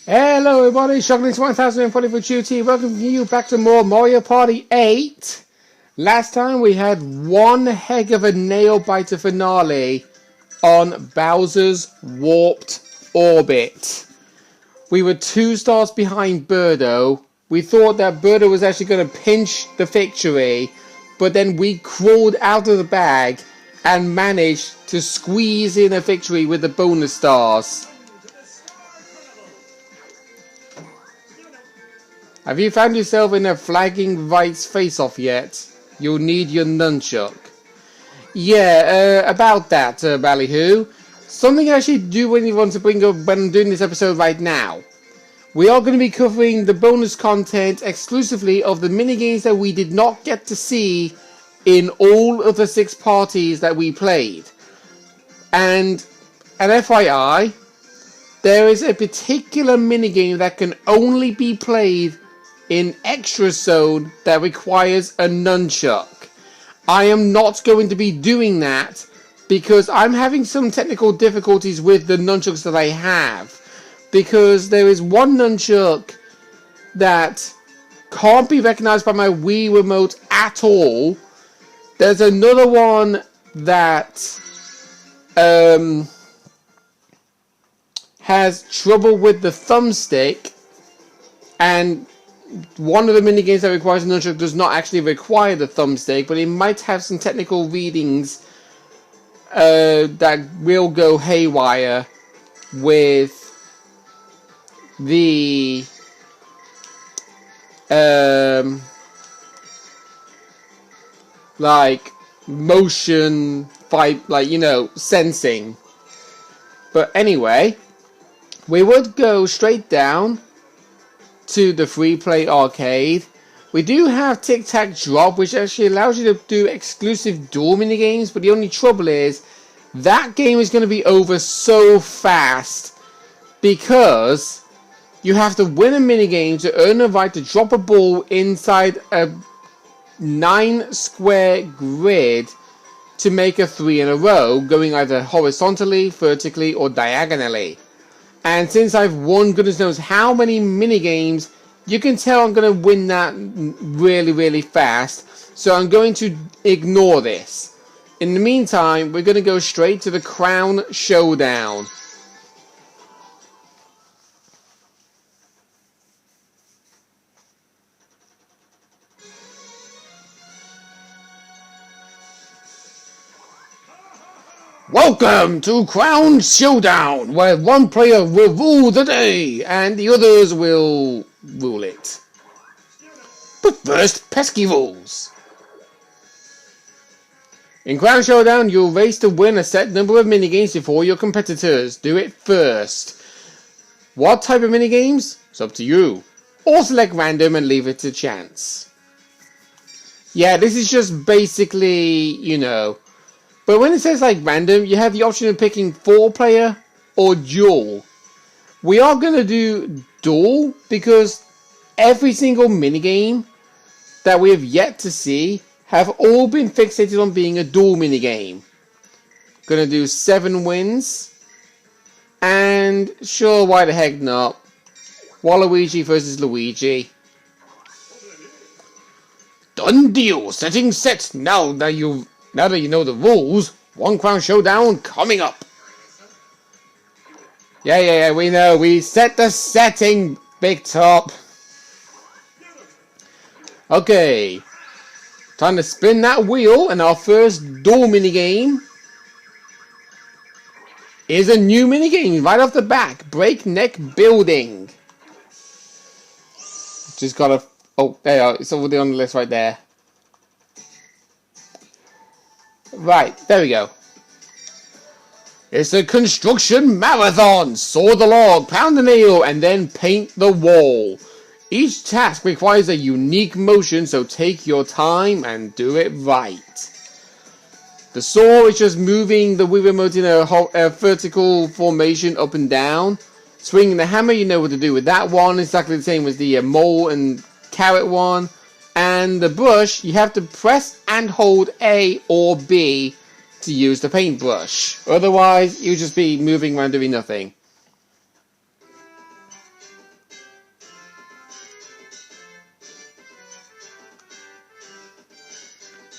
Hello everybody, Shocklinks 1040 for duty. Welcome you back to more Mario Party 8. Last time we had one heck of a nail-biter finale on Bowser's Warped Orbit. We were 2 stars behind Birdo. We thought that Birdo was actually going to pinch the victory, but then we crawled out of the bag and managed to squeeze in a victory with the bonus stars. Have you found yourself in a flagging rights face-off yet? You'll need your nunchuck. Yeah, about that, Ballyhoo. Something I actually do really want to bring up when I'm doing this episode right now. We are going to be covering the bonus content exclusively of the minigames that we did not get to see in all of the 6 parties that we played. And an FYI, there is a particular minigame that can only be played in Extra Zone that requires a nunchuck. I am not going to be doing that because I'm having some technical difficulties with the nunchucks that I have. Because there is one nunchuck that can't be recognized by my Wii remote at all. There's another one that has trouble with the thumbstick, and one of the minigames that requires a nunchuck does not actually require the thumbstick, but it might have some technical readings that will go haywire with the like motion fight, like, you know, sensing. But anyway, we would go straight down to the free play arcade. We do have Tic Tac Drop, which actually allows you to do exclusive duel minigames, but the only trouble is that game is going to be over so fast because you have to win a minigame to earn the right to drop a ball inside a 9 square grid to make a 3 in a row, going either horizontally, vertically, or diagonally. And since I've won goodness knows how many minigames, you can tell I'm going to win that really, really fast. So I'm going to ignore this. In the meantime, we're going to go straight to the Crown Showdown. Welcome to Crown Showdown, where one player will rule the day and the others will rule it. But first, pesky rules. In Crown Showdown, you'll race to win a set number of minigames before your competitors. Do it first. What type of minigames? It's up to you. Or select random and leave it to chance. Yeah, this is just basically, you know. But when it says like random, you have the option of picking 4-player or duel. We are going to do duel because every single minigame that we have yet to see have all been fixated on being a duel minigame. Going to do 7 wins. And sure, why the heck not? Waluigi versus Luigi. Done deal. Setting set. Now that you know the rules, one Crown Showdown coming up. Yeah, we know. We set the setting, Big Top. Okay. Time to spin that wheel, and our first duel minigame is a new minigame right off the back. Breakneck Building. Just gotta... Oh, there you are. It's already on the list right there. Right, there we go. It's a construction marathon. Saw the log, pound the nail, and then paint the wall. Each task requires a unique motion, so take your time and do it right. The saw is just moving the Wii remote in a vertical formation up and down. Swinging the hammer, you know what to do with that one. Exactly the same as the mole and carrot one. And the brush, you have to press and hold A or B to use the paintbrush. Otherwise, you'll just be moving around doing nothing.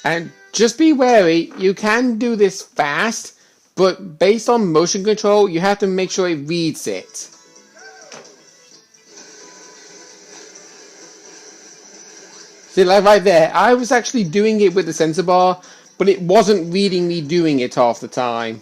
And just be wary, you can do this fast, but based on motion control, you have to make sure it reads it. See, like right there, I was actually doing it with the sensor bar, but it wasn't reading me doing it half the time.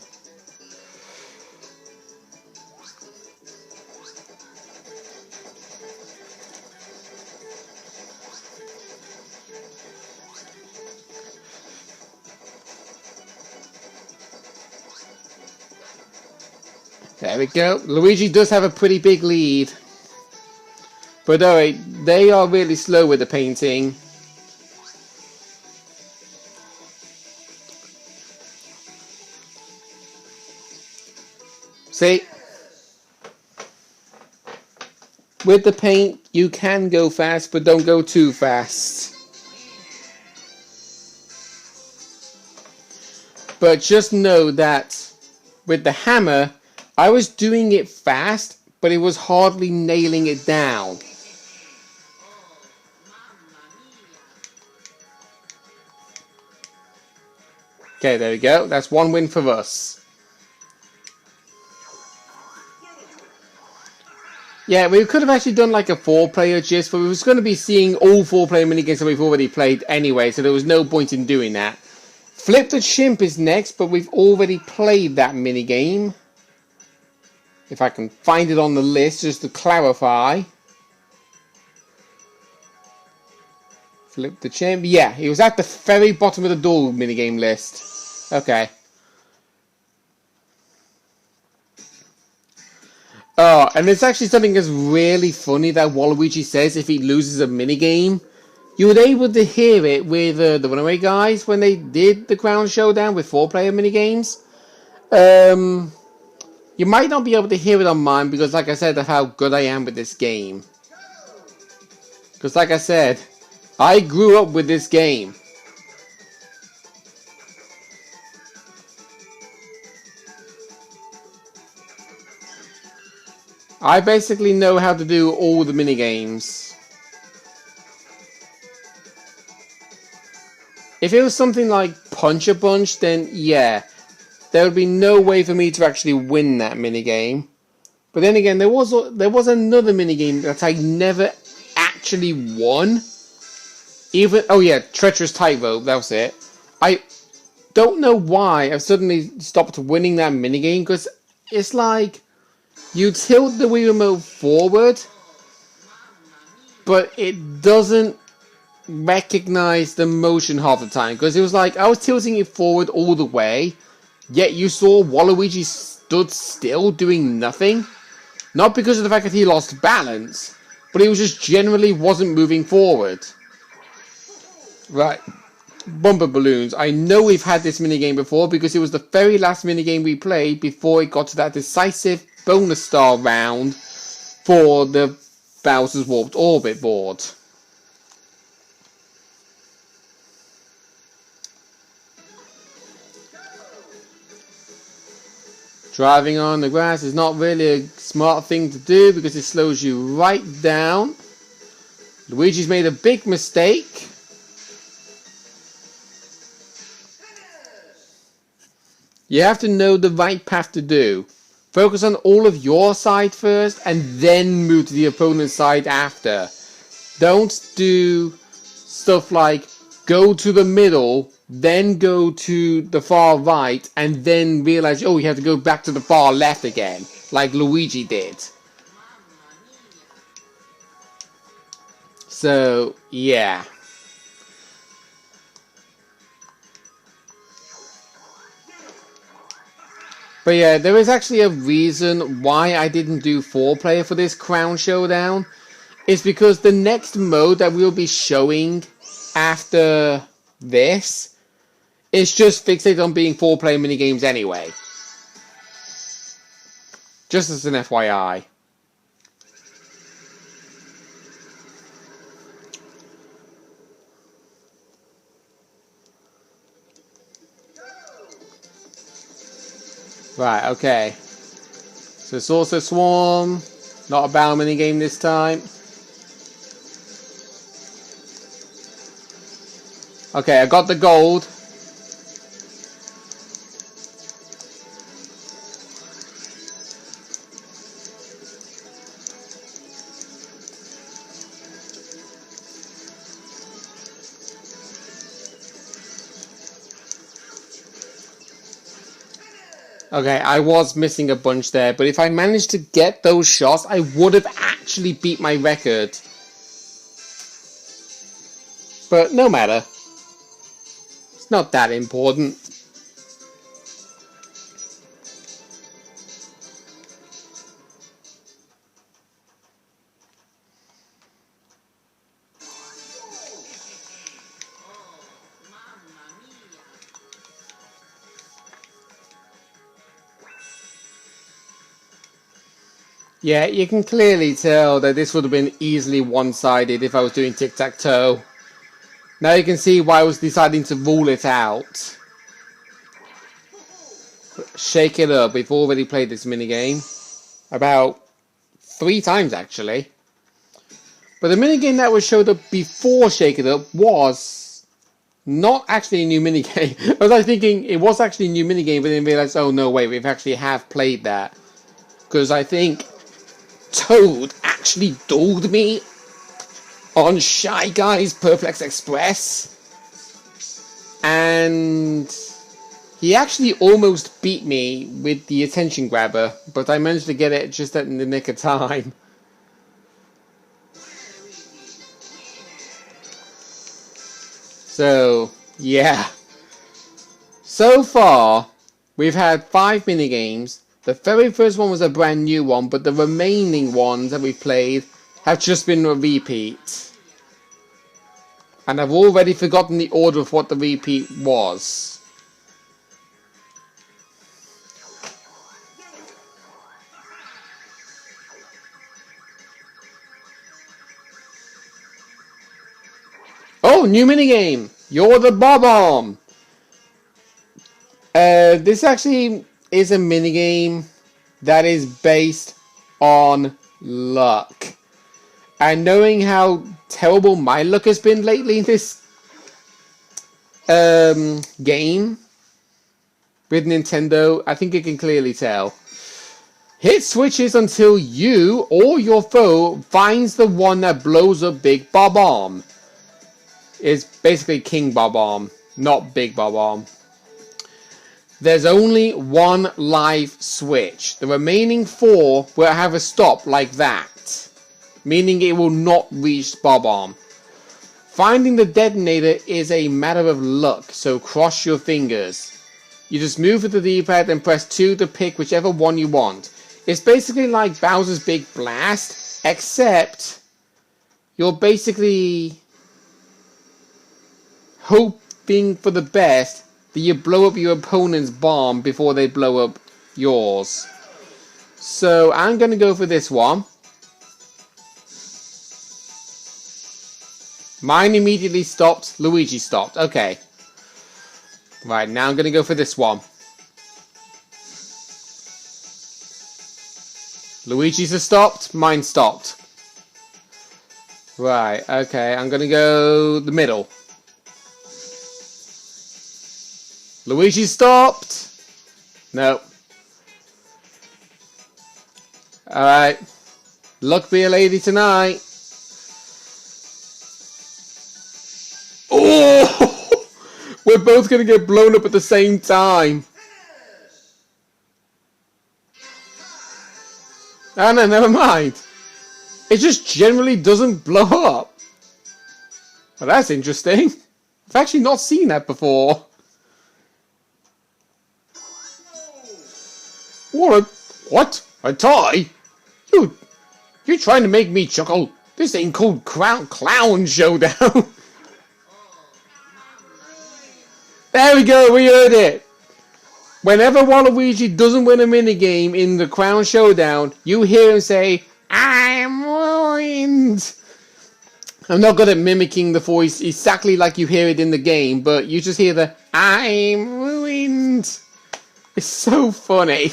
There we go. Luigi does have a pretty big lead. But alright, they are really slow with the painting. See? With the paint, you can go fast, but don't go too fast. But just know that with the hammer, I was doing it fast, but it was hardly nailing it down. Okay, there we go. That's one win for us. Yeah, we could have actually done like a 4-player gist, but we was going to be seeing all 4-player minigames that we've already played anyway, so there was no point in doing that. Flip the Chimp is next, but we've already played that minigame. If I can find it on the list, just to clarify. Flip the Chimp. Yeah, it was at the very bottom of the door minigame list. Okay. Oh, and there's actually something that's really funny that Waluigi says if he loses a minigame. You were able to hear it with the Runaway guys when they did the Crown Showdown with 4-player minigames. You might not be able to hear it on mine because, like I said, of how good I am with this game. Because, like I said, I grew up with this game. I basically know how to do all the minigames. If it was something like Punch-a-Punch, then yeah, there would be no way for me to actually win that minigame. But then again, there was another minigame that I never actually won. Even, oh yeah, Treacherous Tightrope, that was it. I don't know why I've suddenly stopped winning that minigame, because it's like you tilt the Wii Remote forward, but it doesn't recognize the motion half the time, because it was like I was tilting it forward all the way, yet you saw Waluigi stood still doing nothing. Not because of the fact that he lost balance, but he was just generally wasn't moving forward. Right, Bumper Balloons. I know we've had this minigame before because it was the very last minigame we played before it got to that decisive bonus star round for the Bowser's Warped Orbit board. Driving on the grass is not really a smart thing to do because it slows you right down. Luigi's made a big mistake. You have to know the right path to do. Focus on all of your side first and then move to the opponent's side after. Don't do stuff like go to the middle, then go to the far right, and then realize, oh, you have to go back to the far left again, like Luigi did. So, yeah. But yeah, there is actually a reason why I didn't do 4-player for this Crown Showdown. It's because the next mode that we'll be showing after this is just fixated on being 4-player minigames anyway. Just as an FYI. Right, okay. So it's also Swarm. Not a battle minigame this time. Okay, I got the gold. Okay, I was missing a bunch there, but if I managed to get those shots, I would have actually beat my record. But no matter. It's not that important. Yeah, you can clearly tell that this would have been easily one-sided if I was doing tic-tac-toe. Now you can see why I was deciding to rule it out. Shake it up. We've already played this minigame. About 3 times, actually. But the minigame that was showed up before Shake It Up was not actually a new minigame. I was like thinking it was actually a new minigame, but then realized, oh no, wait, we've actually played that. Because I think Toad actually dueled me on Shy Guy's Perplex Express. And he actually almost beat me with the attention grabber, but I managed to get it just in the nick of time. So, yeah. So far, we've had 5 minigames. The very first one was a brand new one, but the remaining ones that we've played have just been a repeat. And I've already forgotten the order of what the repeat was. Oh, new minigame! You're the Bob-omb! This actually is a minigame that is based on luck. And knowing how terrible my luck has been lately in this game with Nintendo, I think you can clearly tell. Hit switches until you or your foe finds the one that blows up Big Bob-omb. It's basically King Bob-omb, not Big Bob-omb. There's only one live switch. The remaining 4 will have a stop like that, meaning it will not reach Bob-omb. Finding the detonator is a matter of luck, so cross your fingers. You just move with the D-pad and press 2 to pick whichever one you want. It's basically like Bowser's Big Blast, except you're basically hoping for the best that you blow up your opponent's bomb before they blow up yours. So I'm going to go for this one. Mine immediately stopped. Luigi stopped. Okay. Right, now I'm going to go for this one. Luigi's has stopped. Mine stopped. Right, okay. I'm going to go the middle. Luigi stopped. No. Alright. Luck be a lady tonight. Oh! We're both going to get blown up at the same time. Oh no, never mind. It just generally doesn't blow up. Well, that's interesting. I've actually not seen that before. What? A toy? You're trying to make me chuckle. This ain't called Clown Showdown. There we go, we heard it. Whenever Waluigi doesn't win a minigame in the Crown Showdown, you hear him say, "I'm ruined." I'm not good at mimicking the voice exactly like you hear it in the game, but you just hear the, "I'm ruined." It's so funny.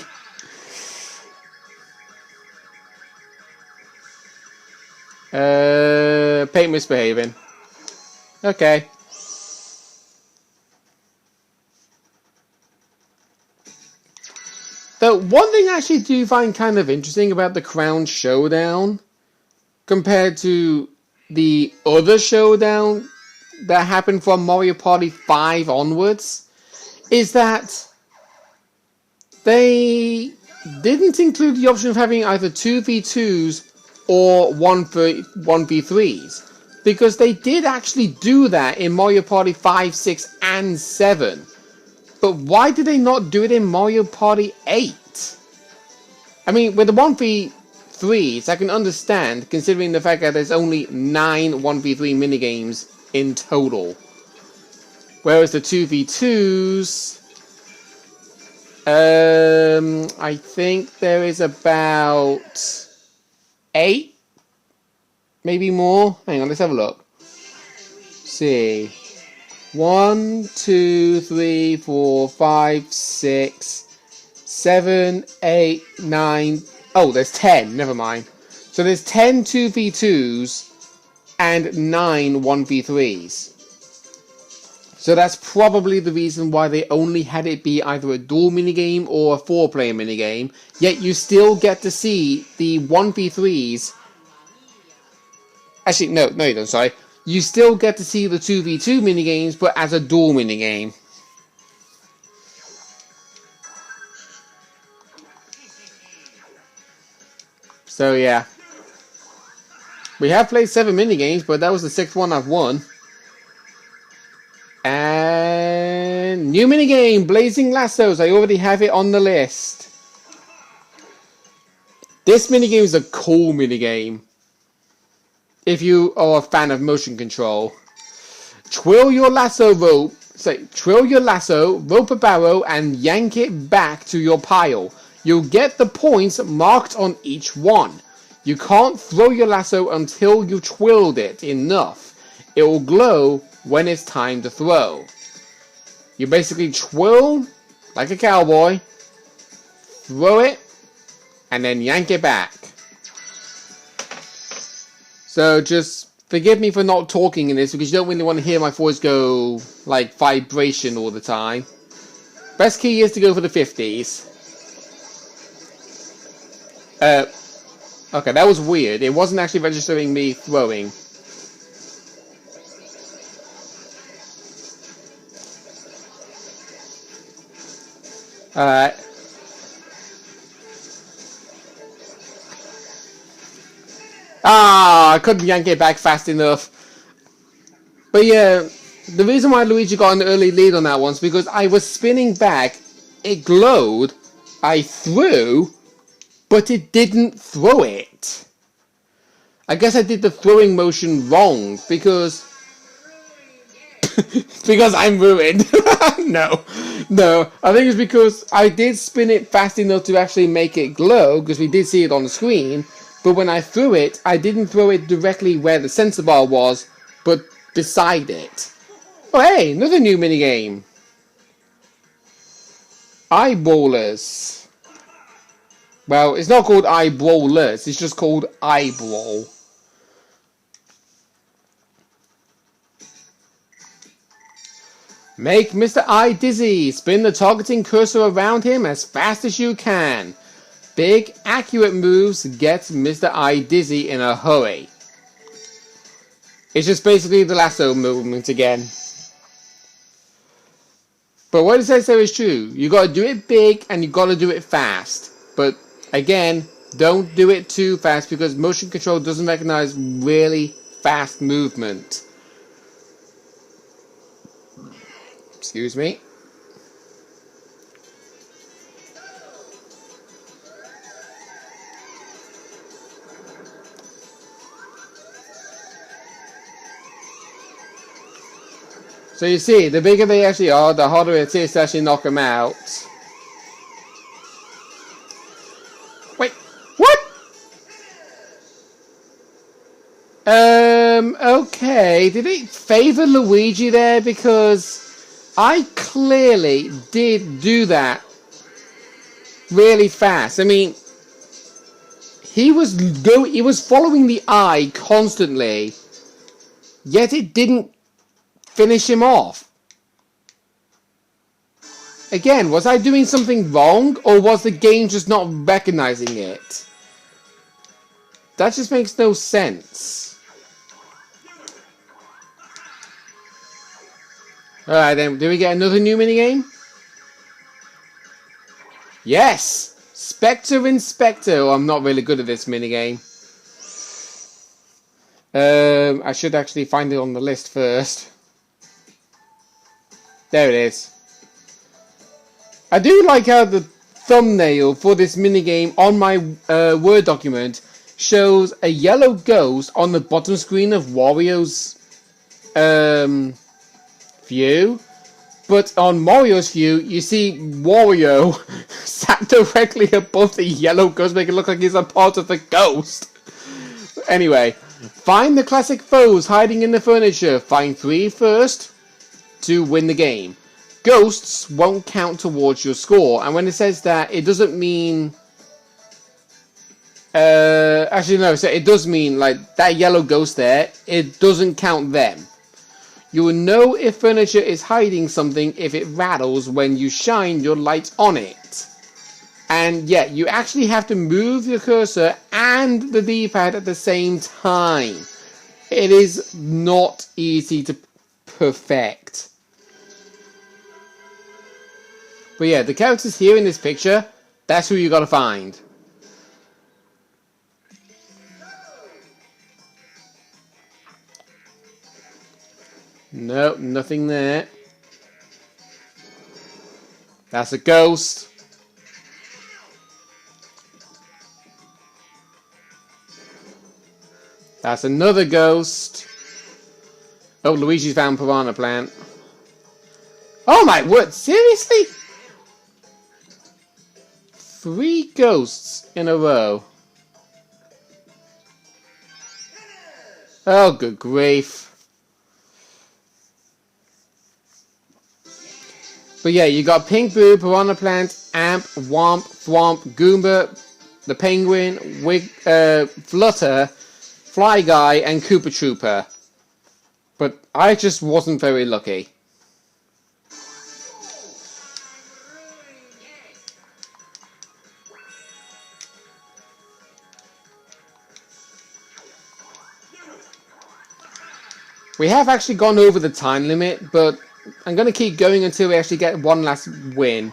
Paint misbehaving. Okay. One thing I actually do find kind of interesting about the Crown Showdown compared to the other Showdown that happened from Mario Party 5 onwards is that they didn't include the option of having either 2v2s or 1v3s. Because they did actually do that in Mario Party 5, 6, and 7. But why did they not do it in Mario Party 8? I mean, with the 1v3s, I can understand, considering the fact that there's only 9 1v3 minigames in total. Whereas the 2v2s... I think there is about 8? Maybe more? Hang on, let's have a look. See. 1, 2, 3, 4, 5, 6, 7, 8, 9. Oh, there's 10. Never mind. So there's 10 2v2s and 9 1v3s. So that's probably the reason why they only had it be either a dual minigame or a 4-player minigame. Yet you still get to see the 1v3s. Actually, no, you don't, sorry. You still get to see the 2v2 minigames, but as a dual minigame. So, yeah. We have played 7 minigames, but that was the 6th one I've won. And new minigame, Blazing Lassos. I already have it on the list. This minigame is a cool minigame. If you are a fan of motion control. Twirl your lasso rope. Twirl your lasso, rope a barrow, and yank it back to your pile. You'll get the points marked on each one. You can't throw your lasso until you've twirled it enough. It will glow when it's time to throw. You basically twirl like a cowboy, throw it, and then yank it back. So just forgive me for not talking in this because you don't really want to hear my voice go like vibration all the time. Best key is to go for the 50s. Okay, that was weird. It wasn't actually registering me throwing. I couldn't yank it back fast enough. But yeah, the reason why Luigi got an early lead on that one is because I was spinning back, it glowed, I threw, but it didn't throw it. I guess I did the throwing motion wrong because I'm ruined. No, I think it's because I did spin it fast enough to actually make it glow because we did see it on the screen. But when I threw it, I didn't throw it directly where the sensor bar was, but beside it. Oh hey, another new minigame. Eyebrawlers. Well, it's not called Eyebrawlers, it's just called Eyebrow. Make Mr. Eye dizzy. Spin the targeting cursor around him as fast as you can. Big, accurate moves get Mr. Eye dizzy in a hurry. It's just basically the lasso movement again. But what it says there is true. You gotta do it big and you gotta do it fast. But again, don't do it too fast because motion control doesn't recognize really fast movement. Excuse me. So you see, the bigger they actually are, the harder it is to actually knock them out. Wait, what? Okay, did it favor Luigi there? Because I clearly did do that really fast. I mean, he was following the eye constantly, yet it didn't finish him off. Again, was I doing something wrong, or was the game just not recognizing it? That just makes no sense. Alright then, do we get another new minigame? Yes! Spectre Inspector. Oh, I'm not really good at this minigame. I should actually find it on the list first. There it is. I do like how the thumbnail for this minigame on my Word document shows a yellow ghost on the bottom screen of Wario's view. But on Mario's view, you see Wario sat directly above the yellow ghost, making it look like he's a part of the ghost. Anyway, find the classic foes hiding in the furniture. Find 3 first to win the game. Ghosts won't count towards your score, and when it says that, it doesn't mean... actually no, so it does mean, like, that yellow ghost there, it doesn't count them. You will know if furniture is hiding something if it rattles when you shine your light on it. And yeah, you actually have to move your cursor and the D-pad at the same time. It is not easy to perfect. But yeah, the characters here in this picture, that's who you gotta find. Nope, nothing there. That's a ghost. That's another ghost. Oh, Luigi's found Piranha Plant. Oh my word, seriously? 3 ghosts in a row. Oh, good grief. But yeah, you got Pink Boo, Piranha Plant, Amp, Womp, Thwomp, Goomba, the Penguin, Flutter, Fly Guy, and Koopa Trooper. But I just wasn't very lucky. We have actually gone over the time limit, but I'm going to keep going until we actually get one last win.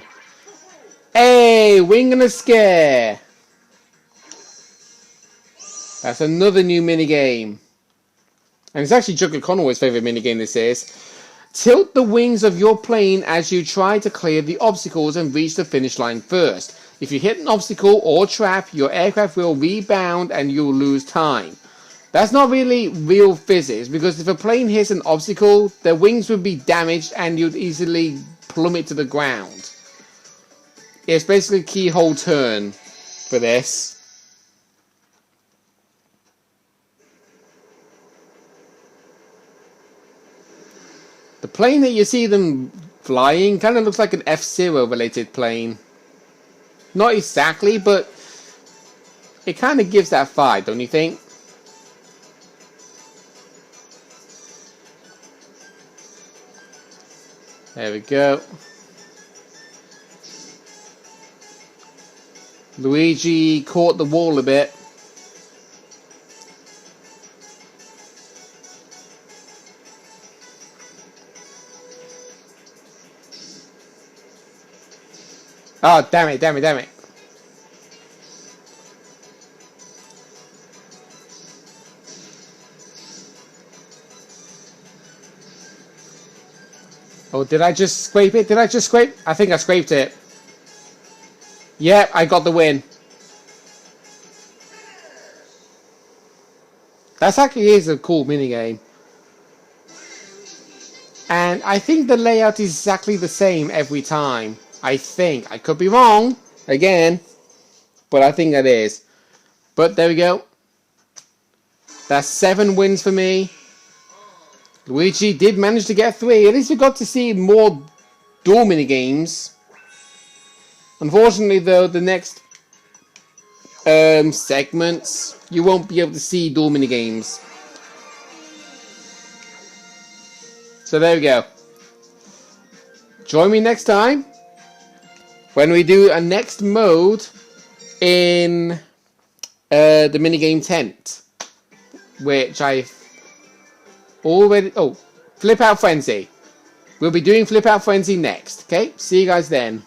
Hey, Wing and a Scare! That's another new minigame. And it's actually Juggler Conway's favourite minigame, this is. Tilt the wings of your plane as you try to clear the obstacles and reach the finish line first. If you hit an obstacle or trap, your aircraft will rebound and you'll lose time. That's not really real physics, because if a plane hits an obstacle, their wings would be damaged and you'd easily plummet to the ground. It's basically keyhole turn for this. The plane that you see them flying kind of looks like an F-Zero related plane. Not exactly, but it kind of gives that vibe, don't you think? There we go. Luigi caught the wall a bit. Oh, damn it, damn it, damn it. Oh, did I just scrape it? Did I just scrape? I think I scraped it. Yeah, I got the win. That actually is a cool minigame. And I think the layout is exactly the same every time. I think. I could be wrong, again, but I think that is. But there we go. That's 7 wins for me. Luigi did manage to get 3. At least we got to see more dual minigames. Unfortunately, though, the next segments, you won't be able to see dual minigames. So there we go. Join me next time when we do a next mode in the minigame tent, which I've already... Oh, Flip Out Frenzy. We'll be doing Flip Out Frenzy next. Okay, see you guys then.